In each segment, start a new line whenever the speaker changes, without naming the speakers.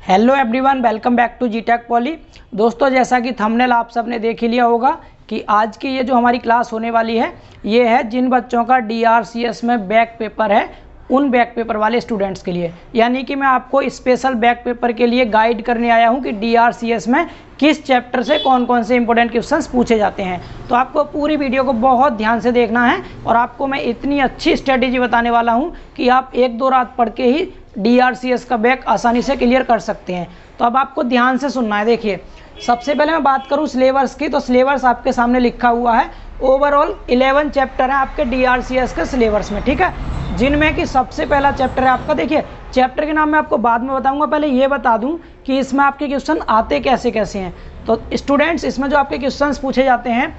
Hello everyone, welcome back to G Tech Poly. दोस्तों, जैसा कि थंबनेल आप सबने देख ही लिया होगा कि आज की ये जो हमारी क्लास होने वाली है ये है जिन बच्चों का DRCS में बैक पेपर है उन बैक पेपर वाले स्टूडेंट्स के लिए। यानी कि मैं आपको स्पेशल बैक पेपर के लिए गाइड करने आया हूँ कि DRCS में किस चैप्टर से कौन कौन से इंपॉर्टेंट क्वेश्चंस पूछे जाते हैं। तो आपको पूरी वीडियो को बहुत ध्यान से देखना है और आपको मैं इतनी अच्छी स्ट्रेटेजी बताने वाला हूँ कि आप एक दो रात पढ़ के ही DRCS का बैक आसानी से क्लियर कर सकते हैं। तो अब आपको ध्यान से सुनना है। देखिए, सबसे पहले मैं बात करूं सिलेबस की, तो सिलेबस आपके सामने लिखा हुआ है। ओवरऑल 11 चैप्टर है आपके DRCS के सिलेबस में, ठीक है, जिनमें कि सबसे पहला चैप्टर है आपका। देखिए, चैप्टर के नाम मैं आपको बाद में बताऊंगा, पहले ये बता दूं कि इसमें आपके क्वेश्चन आते कैसे कैसे हैं। तो स्टूडेंट्स, इसमें जो आपके क्वेश्चन पूछे जाते हैं,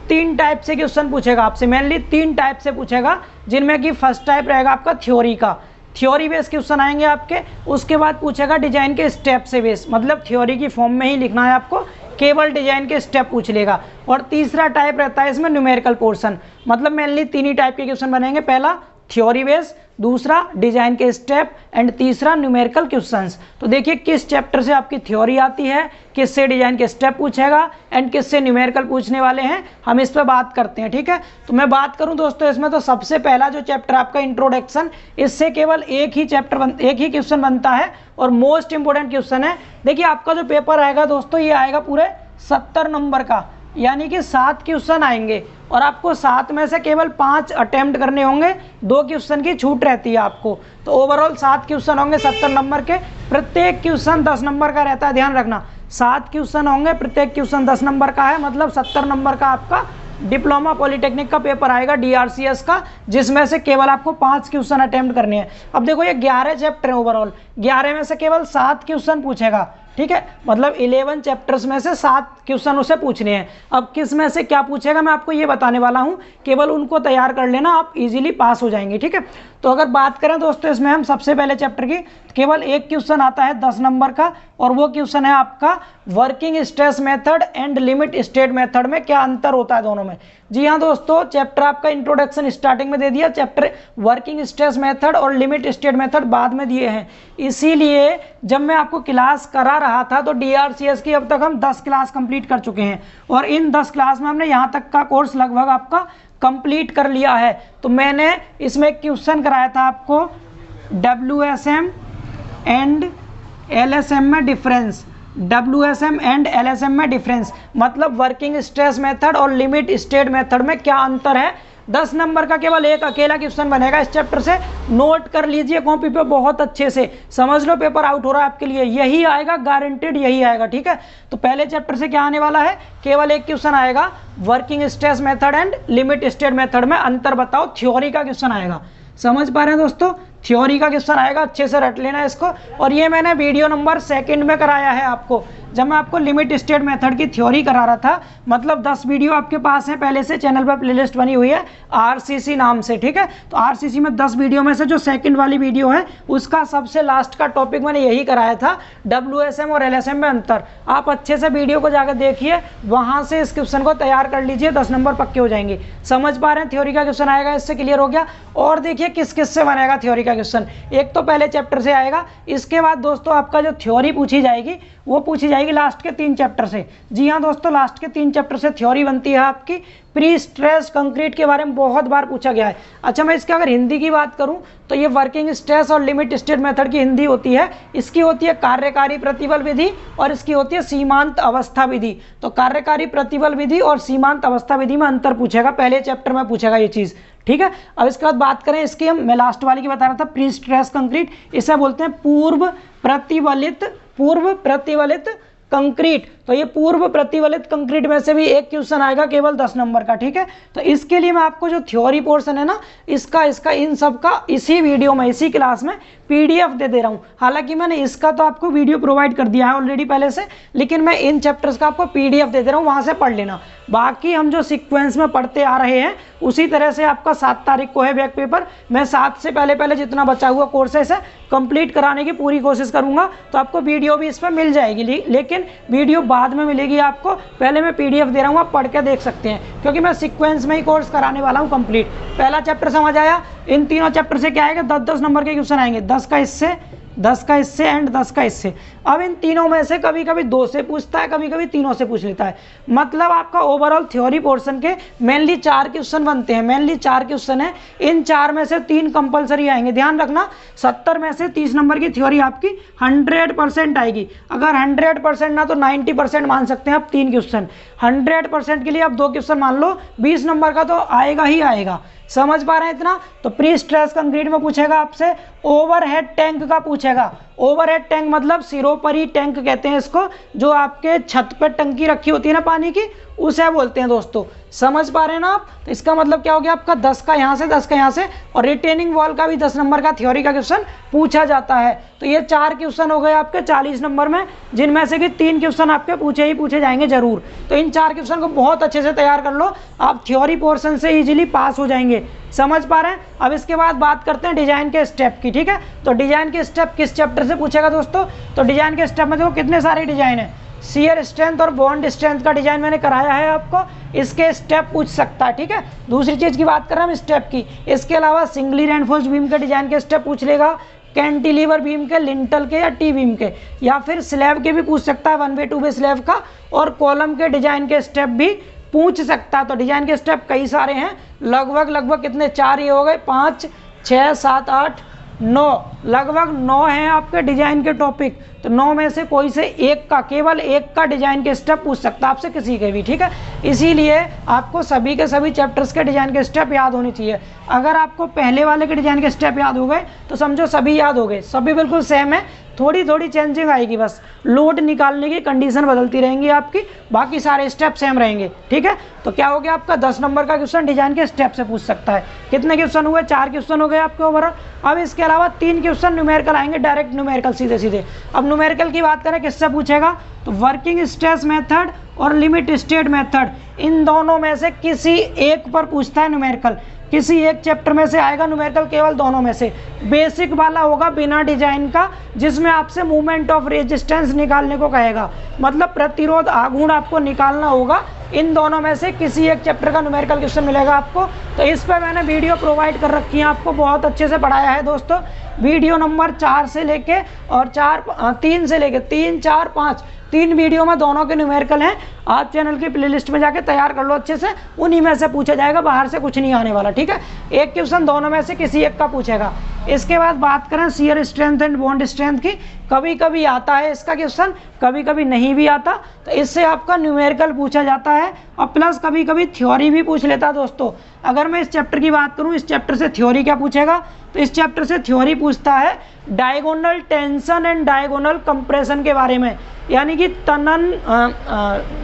3 टाइप से क्वेश्चन पूछेगा आपसे, मेनली 3 टाइप से पूछेगा, जिनमें कि फर्स्ट टाइप रहेगा आपका थ्योरी का। थ्योरी बेस क्वेश्चन आएंगे आपके। उसके बाद पूछेगा डिजाइन के स्टेप से बेस, मतलब थ्योरी की फॉर्म में ही लिखना है आपको, केवल डिजाइन के स्टेप पूछ लेगा। और तीसरा टाइप रहता है इसमें न्यूमेरिकल पोर्शन, मतलब मेनली 3 ही टाइप के क्वेश्चन बनेंगे। पहला थ्योरी बेस, दूसरा डिजाइन के स्टेप एंड तीसरा न्यूमेरिकल क्वेश्चंस। तो देखिए किस चैप्टर से आपकी थ्योरी आती है, किससे डिजाइन के स्टेप पूछेगा एंड किससे न्यूमेरिकल पूछने वाले हैं, हम इस पर बात करते हैं, ठीक है। तो मैं बात करूं दोस्तों इसमें, तो सबसे पहला जो चैप्टर आपका इंट्रोडक्शन, इससे केवल एक ही क्वेश्चन बनता है और मोस्ट इंपोर्टेंट क्वेश्चन है। देखिए, आपका जो पेपर आएगा दोस्तों, ये आएगा पूरे 70 नंबर का, यानी कि 7 क्वेश्चन आएंगे और आपको 7 में से केवल 5 अटेम्प्ट करने होंगे, 2 क्वेश्चन की छूट रहती है आपको। तो ओवरऑल 7 क्वेश्चन होंगे 70 नंबर के, प्रत्येक क्वेश्चन 10 नंबर का रहता है, ध्यान रखना। 7 क्वेश्चन होंगे, प्रत्येक क्वेश्चन 10 नंबर का है, मतलब 70 नंबर का आपका डिप्लोमा पॉलिटेक्निक का पेपर आएगा DRCS का, जिसमें से केवल आपको 5 क्वेश्चन अटेम्प्ट करने हैं। अब देखो, ये 11 चैप्टर है ओवरऑल, 11 में से केवल 7 क्वेश्चन पूछेगा, ठीक है, मतलब 11 चैप्टर्स में से 7 क्वेश्चन उसे पूछने हैं। अब किस में से क्या पूछेगा मैं आपको ये बताने वाला हूँ, केवल उनको तैयार कर लेना, आप इजीली पास हो जाएंगे, ठीक है। तो अगर बात करें दोस्तों इसमें हम सबसे पहले चैप्टर की, केवल एक क्वेश्चन आता है 10 नंबर का, और वो क्वेश्चन है आपका working stress method and limit state method में क्या अंतर होता है दोनों में। जी हाँ दोस्तों, चैप्टर आपका इंट्रोडक्शन स्टार्टिंग में दे दिया, चैप्टर वर्किंग स्ट्रेस मेथड और लिमिट स्टेट मेथड बाद में दिए हैं। इसीलिए जब मैं आपको क्लास करा रहा था तो DRCS की अब तक हम 10 क्लास कंप्लीट कर चुके हैं और इन 10 क्लास में हमने यहाँ तक का कोर्स लगभग आपका कंप्लीट कर लिया है। तो मैंने इसमें क्वेश्चन कराया था आपको WSM एंड LSM में डिफरेंस, WSM एंड LSM में डिफरेंस, मतलब वर्किंग स्ट्रेस मेथड और लिमिट स्टेट मेथड में क्या अंतर है। 10 नंबर का केवल एक अकेला क्वेश्चन बनेगा इस चैप्टर से, नोट कर लीजिए कॉपी पे बहुत अच्छे से, समझ लो पेपर आउट हो रहा है आपके लिए, यही आएगा, गारंटेड यही आएगा, ठीक है। तो पहले चैप्टर से क्या आने वाला है, केवल एक क्वेश्चन आएगा, working stress method and limit state method में अंतर बताओ, थ्योरी का क्वेश्चन आएगा। समझ पा रहे हैं दोस्तों, थ्योरी का क्वेश्चन आएगा, अच्छे से रट लेना इसको। और ये मैंने वीडियो नंबर 2 में कराया है आपको, जब मैं आपको लिमिट स्टेट मेथड की थ्योरी करा रहा था, मतलब 10 वीडियो आपके पास है पहले से, चैनल पर प्लेलिस्ट बनी हुई है RCC नाम से, ठीक है। तो RCC में 10 वीडियो में से जो सेकंड वाली वीडियो है उसका सबसे लास्ट का टॉपिक मैंने यही कराया था, WSM और LSM में अंतर। आप अच्छे से वीडियो को जाकर देखिए, वहां से इस क्वेश्चन को तैयार कर लीजिए, 10 नंबर पक्के हो जाएंगे। समझ पा रहे हैं, थ्योरी का क्वेश्चन आएगा, इससे क्लियर हो गया। और देखिए किस किस से बनेगा थ्योरी का क्वेश्चन, एक तो पहले चैप्टर से आएगा, इसके बाद दोस्तों आपका जो थ्योरी पूछी जाएगी वो पूछी जाएगी लास्ट के 3 चैप्टर से। जी हाँ दोस्तों, लास्ट के 3 चैप्टर से थ्योरी बनती है आपकी। प्री स्ट्रेस कंक्रीट के बारे में बहुत बार पूछा गया है। अच्छा, मैं इसके अगर हिंदी की बात करूं तो ये वर्किंग स्ट्रेस और लिमिट स्टेट मेथड की हिंदी होती है, इसकी होती है कार्यकारी प्रतिबल विधि और इसकी होती है सीमांत अवस्था विधि। तो कार्यकारी प्रतिबल विधि और सीमांत अवस्था विधि में अंतर पूछेगा, पहले चैप्टर में पूछेगा ये चीज़, ठीक है। अब इसके बाद बात करें इसकी, मैं लास्ट वाली की बता रहा था, प्री स्ट्रेस कंक्रीट, इसे बोलते हैं पूर्व प्रतिबलित कंक्रीट। तो ये पूर्व प्रतिबलित कंक्रीट में से भी एक क्वेश्चन आएगा केवल 10 नंबर का, ठीक है। तो इसके लिए मैं आपको जो थ्योरी पोर्शन है ना, इसका इन सब का इसी वीडियो में, इसी क्लास में PDF दे रहा हूँ। हालांकि मैंने इसका तो आपको वीडियो प्रोवाइड कर दिया है ऑलरेडी पहले से, लेकिन मैं इन चैप्टर्स का आपको PDF दे रहा हूँ, वहां से पढ़ लेना। बाकी हम जो सीक्वेंस में पढ़ते आ रहे हैं उसी तरह से आपका 7 तारीख को है बैक पेपर। मैं 7 से पहले जितना बचा हुआ कोर्सेस है कंप्लीट कराने की पूरी कोशिश करूंगा, तो आपको वीडियो भी इस पर मिल जाएगी, लेकिन वीडियो बाद में मिलेगी आपको, पहले मैं PDF दे रहा हूँ, आप पढ़ के देख सकते हैं, क्योंकि मैं सीक्वेंस में ही कोर्स कराने वाला हूँ कंप्लीट। पहला चैप्टर समझ आया, इन तीनों चैप्टर से क्या आएगा, 10-10 नंबर के क्वेश्चन आएंगे, 10 का इससे 10 का इससे एंड 10 का इससे। अब इन तीनों में से कभी कभी 2 से पूछता है, कभी कभी तीनों से पूछ लेता है। मतलब आपका ओवरऑल थ्योरी पोर्शन के मेनली 4 क्वेश्चन बनते हैं, मेनली 4 क्वेश्चन है। इन 4 में से 3 कंपलसरी आएंगे। ध्यान रखना 70 में से 30 नंबर की थ्योरी आपकी 100% आएगी। अगर 100% ना तो 90% मान सकते हैं आप 3 क्वेश्चन। 100% के लिए आप 2 क्वेश्चन मान लो, 20 नंबर का तो आएगा ही आएगा। समझ पा रहे हैं इतना? तो प्री स्ट्रेस कंक्रीट में पूछेगा आपसे ओवरहेड टैंक का पूछेगा। ओवरहेड टैंक मतलब सिरोपरी टैंक कहते हैं इसको, जो आपके छत पर टंकी रखी होती है ना पानी की, उसे बोलते हैं दोस्तों। समझ पा रहे हैं ना आप? तो इसका मतलब क्या हो गया आपका 10 का यहाँ से 10 का यहाँ से, और रिटेनिंग वॉल का भी 10 नंबर का थ्योरी का क्वेश्चन पूछा जाता है। तो ये 4 क्वेश्चन हो गए आपके 40 नंबर में, जिनमें से कि 3 क्वेश्चन आपके पूछे ही पूछे जाएंगे जरूर। तो इन 4 क्वेश्चन को बहुत अच्छे से तैयार कर लो, आप थ्योरी पोर्शन से इजीली पास हो जाएंगे। समझ पा रहे हैं? अब इसके बाद बात करते हैं डिजाइन के स्टेप की। ठीक है, तो डिजाइन के स्टेप किस चैप्टर से पूछेगा दोस्तों? तो डिजाइन के स्टेप में देखो कितने सारे डिजाइन है। शियर स्ट्रेंथ और बॉन्ड स्ट्रेंथ का डिजाइन मैंने कराया है आपको, इसके स्टेप पूछ सकता है। ठीक है, दूसरी चीज की बात कर रहे हैं हम स्टेप की। इसके अलावा सिंगली रेनफोर्स्ड बीम के डिजाइन के स्टेप पूछ लेगा, कैंटिलीवर बीम के, लिंटल के या टी बीम के, या फिर स्लैब के भी पूछ सकता है, 1 वे 2 वे स्लैब का, और कॉलम के डिजाइन के स्टेप भी पूछ सकता है। तो डिजाइन के स्टेप कई सारे हैं, लगभग कितने 4 ये हो गए, 5 6 7 8 9, लगभग 9 हैं आपके डिजाइन के टॉपिक। तो 9 में से कोई से एक का, केवल एक का डिजाइन के स्टेप पूछ सकता है आपसे, किसी के भी। ठीक है, इसीलिए आपको सभी के सभी चैप्टर्स के डिजाइन के स्टेप याद होनी चाहिए। अगर आपको पहले वाले के डिजाइन के स्टेप याद हो गए तो समझो सभी याद हो गए, सभी बिल्कुल सेम है, थोड़ी थोड़ी चेंजिंग आएगी, बस लोड निकालने की कंडीशन बदलती रहेंगी आपकी, बाकी सारे स्टेप सेम रहेंगे। ठीक है, तो क्या हो गया आपका 10 नंबर का क्वेश्चन डिजाइन के स्टेप से पूछ सकता है। कितने क्वेश्चन हुए? 4 क्वेश्चन हो गए आपके ओवरऑल। अब इसके अलावा 3 क्वेश्चन न्यूमेरिकल आएंगे, डायरेक्ट न्यूमेरिकल सीधे सीधे। अब न्यूमेरिकल की बात करें किससे पूछेगा? तो वर्किंग स्ट्रेस मेथड और लिमिट स्टेट मेथड, इन दोनों में से किसी एक पर पूछता है न्यूमेरिकल। किसी एक चैप्टर में से आएगा न्यूमेरिकल, केवल दोनों में से। बेसिक वाला होगा बिना डिजाइन का, जिसमें आपसे मूवमेंट ऑफ रेजिस्टेंस निकालने को कहेगा, मतलब प्रतिरोध आघूर्ण आपको निकालना होगा। इन दोनों में से किसी एक चैप्टर का न्यूमेरिकल क्वेश्चन मिलेगा आपको। तो इस पर मैंने वीडियो प्रोवाइड कर रखी है आपको, बहुत अच्छे से पढ़ाया है दोस्तों। वीडियो नंबर 4 से लेके और 3 से लेके 3 4 5 3 वीडियो में दोनों के न्यूमेरिकल हैं। आप चैनल की प्लेलिस्ट में जाके तैयार कर लो अच्छे से, उन्हीं में से पूछा जाएगा, बाहर से कुछ नहीं आने वाला। ठीक है, एक क्वेश्चन दोनों में से किसी एक का पूछेगा। इसके बाद बात करें shear strength and bond strength की, कभी कभी आता है इसका क्वेश्चन, कभी कभी नहीं भी आता। तो इससे आपका न्यूमेरिकल पूछा जाता है, और प्लस कभी कभी थ्योरी भी पूछ लेता है दोस्तों। अगर मैं इस चैप्टर की बात करूं, इस चैप्टर से थ्योरी क्या पूछेगा? तो इस चैप्टर से थ्योरी पूछता है diagonal tension and diagonal compression के बारे में, यानी कि तनन,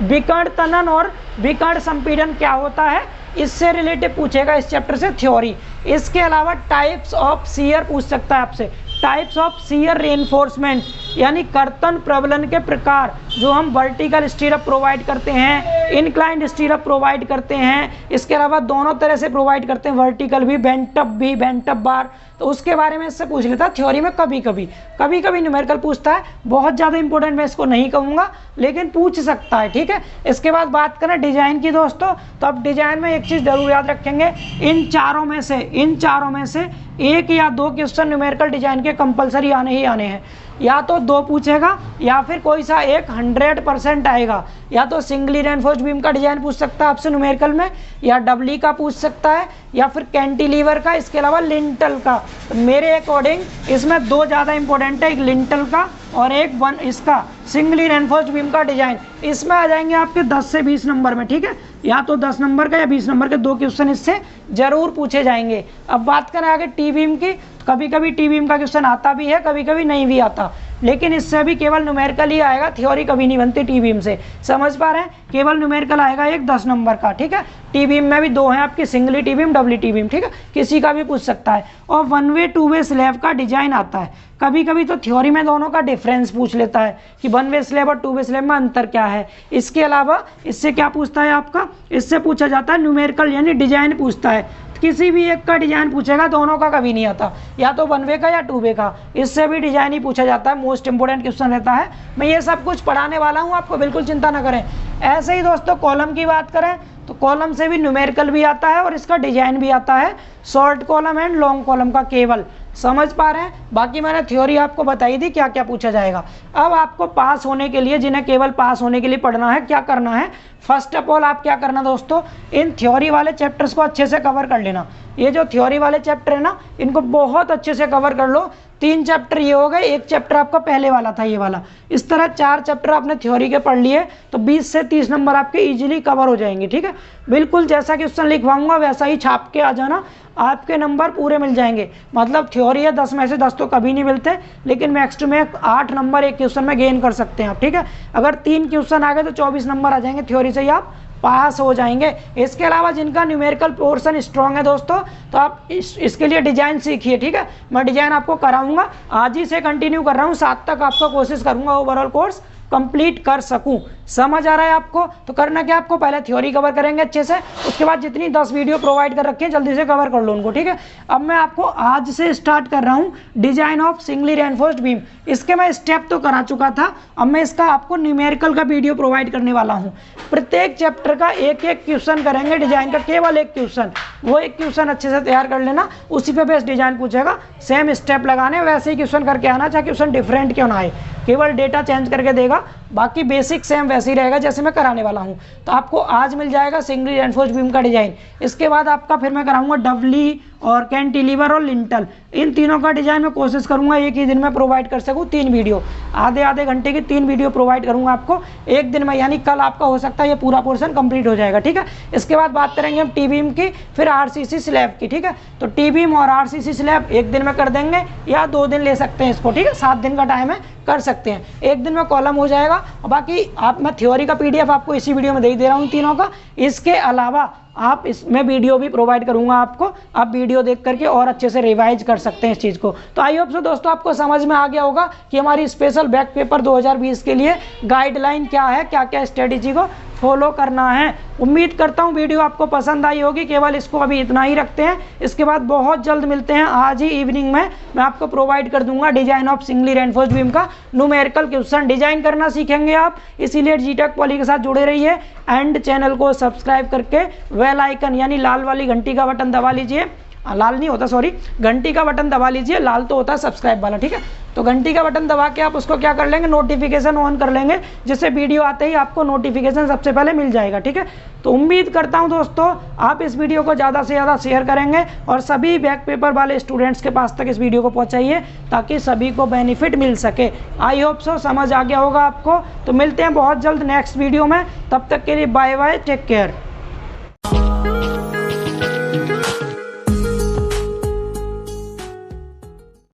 विकर्ण तनन और विकर्ण संपीड़न क्या होता है, इससे रिलेटेड पूछेगा इस चैप्टर से थ्योरी। इसके अलावा टाइप्स ऑफ शियर पूछ सकता है आपसे, टाइप्स ऑफ शियर रेनफोर्समेंट, यानी कर्तन प्रबलन के प्रकार, जो हम वर्टिकल स्टीरअप प्रोवाइड करते हैं, इनक्लाइंड स्टीरअप प्रोवाइड करते हैं। इसके अलावा दोनों तरह से प्रोवाइड करते हैं, वर्टिकल भी, बेंटअप भी, बेंटअप बार। तो उसके बारे में इससे पूछ लेता है थ्योरी में, कभी कभी न्यूमेरिकल पूछता है। बहुत ज़्यादा इंपॉर्टेंट मैं इसको नहीं कहूँगा, लेकिन पूछ सकता है। ठीक है, इसके बाद बात करें डिजाइन की दोस्तों, तो अब डिजाइन में एक चीज़ जरूर याद रखेंगे, इन चारों में से 1 या 2 क्वेश्चन न्यूमेरिकल डिजाइन के कंपलसरी आने ही आने हैं। या तो 2 पूछेगा, या फिर कोई सा एक 100% आएगा। या तो सिंगली रेनफोर्स्ड बीम का डिजाइन पूछ सकता है आपसे न्यूमेरिकल में, या डबली का पूछ सकता है, या फिर कैंटिलीवर का, इसके अलावा लिंटल का। तो मेरे अकॉर्डिंग इसमें 2 ज़्यादा इंपॉर्टेंट है, एक लिंटल का और एक इसका सिंगली रेनफोर्स्ड बीम का डिजाइन। इसमें आ जाएंगे आपके 10 से 20 नंबर में। ठीक है, या तो 10 नंबर का या 20 नंबर के 2 क्वेश्चन इससे जरूर पूछे जाएंगे। अब बात करें आगे टी बीम की, कभी कभी टी बीम का क्वेश्चन आता भी है, कभी कभी नहीं भी आता, लेकिन इससे भी केवल न्यूमेरिकल ही आएगा, थ्योरी कभी नहीं बनती टी बीम से। समझ पा रहे हैं? केवल न्यूमेरिकल आएगा एक 10 नंबर का। ठीक है, टी बीम में भी 2 हैं आपकी, singly T beam, doubly T beam. ठीक है, किसी का भी पूछ सकता है। और 1 वे 2 वे स्लैब का डिजाइन आता है, कभी कभी तो थ्योरी में दोनों का डिफरेंस पूछ लेता है कि 1 वे स्लैब और 2 वे स्लैब में अंतर क्या है। इसके अलावा इससे क्या पूछता है आपका? इससे पूछा जाता है न्यूमेरिकल, यानी डिजाइन पूछता है। किसी भी एक का डिजाइन पूछेगा, दोनों का कभी नहीं आता, या तो 1 वे का या 2 वे का, इससे भी डिजाइन ही पूछा जाता है। मोस्ट इंपोर्टेंट क्वेश्चन रहता है। मैं ये सब कुछ पढ़ाने वाला हूँ आपको, बिल्कुल चिंता ना करें। ऐसे ही दोस्तों कॉलम की बात करें तो कॉलम से भी न्यूमेरिकल भी आता है और इसका डिजाइन भी आता है, short column and long column का केवल। समझ पा रहे हैं। बाकी मैंने थ्योरी आपको बताई थी क्या क्या पूछा जाएगा। अब आपको पास होने के लिए, जिन्हें केवल पास होने के लिए पढ़ना है, क्या करना है, फर्स्ट ऑफ ऑल आप क्या करना दोस्तों, इन थ्योरी वाले चैप्टर्स को अच्छे से कवर कर लेना। ये जो थ्योरी वाले चैप्टर है ना, इनको बहुत अच्छे से कवर कर लो। 3 चैप्टर ये हो गए, एक चैप्टर आपका पहले वाला था ये वाला। इस तरह 4 चैप्टर आपने थ्योरी के पढ़ लिए तो 20 से 30 नंबर आपके इजीली कवर हो जाएंगे। ठीक है, बिल्कुल जैसा क्वेश्चन लिखवाऊंगा वैसा ही छाप के आ जाना, आपके नंबर पूरे मिल जाएंगे। मतलब थ्योरी है 10 में से 10 तो कभी नहीं मिलते, लेकिन मैक्स टू मैक्स 8 नंबर एक क्वेश्चन में गेन कर सकते हैं आप। ठीक है, अगर 3 क्वेश्चन आ गए तो 24 नंबर आ जाएंगे, थ्योरी से ही आप पास हो जाएंगे। इसके अलावा जिनका न्यूमेरिकल पोर्शन स्ट्रॉन्ग है दोस्तों, तो आप इसके लिए डिजाइन सीखिए। ठीक है, मैं डिजाइन आपको कराऊंगा, आज ही से कंटिन्यू कर रहा हूँ, 7 तक आपका कोशिश करूंगा ओवरऑल कोर्स कंप्लीट कर सकूं। समझ आ रहा है आपको? तो करना क्या, आपको पहले थ्योरी कवर करेंगे अच्छे से, उसके बाद जितनी 10 वीडियो प्रोवाइड कर रखी है जल्दी से कवर कर लो उनको। ठीक है, अब मैं आपको आज से स्टार्ट कर रहा हूं design of singly reinforced beam. इसके मैं स्टेप तो करा चुका था, अब मैं इसका आपको न्यूमेरिकल का वीडियो प्रोवाइड करने वाला हूं। प्रत्येक चैप्टर का एक एक क्वेश्चन करेंगे, डिजाइन का केवल एक क्वेश्चन, वो एक क्वेश्चन अच्छे से तैयार कर लेना, उसी पे बेस्ट डिजाइन पूछेगा, सेम स्टेप लगाने, वैसे ही क्वेश्चन करके आना, चाहे क्वेश्चन डिफरेंट क्यों ना आए, केवल डेटा चेंज करके देगा, बाकी बेसिक सेम वैसे ही रहेगा जैसे मैं कराने वाला हूं। तो आपको आज मिल जाएगा सिंगली रेनफोर्स्ड बीम का डिजाइन। इसके बाद आपका फिर मैं कराऊंगा डबली और कैंटिलीवर और लिंटल, इन तीनों का डिजाइन मैं कोशिश करूंगा एक ही दिन में प्रोवाइड कर सकूं। 3 वीडियो, आधे आधे घंटे की 3 वीडियो प्रोवाइड करूंगा आपको एक दिन में, यानी कल आपका हो सकता है ये पूरा पोर्शन कंप्लीट हो जाएगा। ठीक है, इसके बाद बात करेंगे हम टी बीम की, फिर आरसीसी स्लैब की। ठीक है, तो टी बीम और आरसीसी स्लैब एक दिन में कर देंगे या 2 दिन ले सकते हैं इसको। ठीक है, 7 दिन का टाइम है, कर सकते हैं, एक दिन में कॉलम हो जाएगा। और बाकी मैं थ्योरी का पीडीएफ आपको इसी वीडियो में दे दे रहा हूँ तीनों का। इसके अलावा आप इसमें वीडियो भी प्रोवाइड करूंगा आपको, आप वीडियो देख करके और अच्छे से रिवाइज कर सकते हैं इस चीज़ को। तो आई होप सो दोस्तों आपको समझ में आ गया होगा कि हमारी स्पेशल बैक पेपर 2020 के लिए गाइडलाइन क्या है, क्या क्या स्ट्रेटेजी को फॉलो करना है। उम्मीद करता हूँ वीडियो आपको पसंद आई होगी। केवल इसको अभी इतना ही रखते हैं, इसके बाद बहुत जल्द मिलते हैं। आज ही इवनिंग में मैं आपको प्रोवाइड कर दूंगा design of singly reinforced beam का न्यूमेरिकल क्वेश्चन। डिजाइन करना सीखेंगे आप, इसीलिए जीटेक पॉली के साथ जुड़े रहिए एंड चैनल को सब्सक्राइब करके बेल आइकन यानी लाल वाली घंटी का बटन दबा लीजिए। लाल नहीं होता, सॉरी, घंटी का बटन दबा लीजिए, लाल तो होता है सब्सक्राइब वाला। ठीक है, तो घंटी का बटन दबा के आप उसको क्या कर लेंगे, नोटिफिकेशन ऑन कर लेंगे, जिससे वीडियो आते ही आपको नोटिफिकेशन सबसे पहले मिल जाएगा। ठीक है, तो उम्मीद करता हूं दोस्तों आप इस वीडियो को ज़्यादा से ज़्यादा शेयर करेंगे और सभी बैक पेपर वाले स्टूडेंट्स के पास तक इस वीडियो को पहुंचाइए ताकि सभी को बेनिफिट मिल सके। आई होप सो समझ आ गया होगा आपको। तो मिलते हैं बहुत जल्द नेक्स्ट वीडियो में, तब तक के लिए बाय बाय, टेक केयर।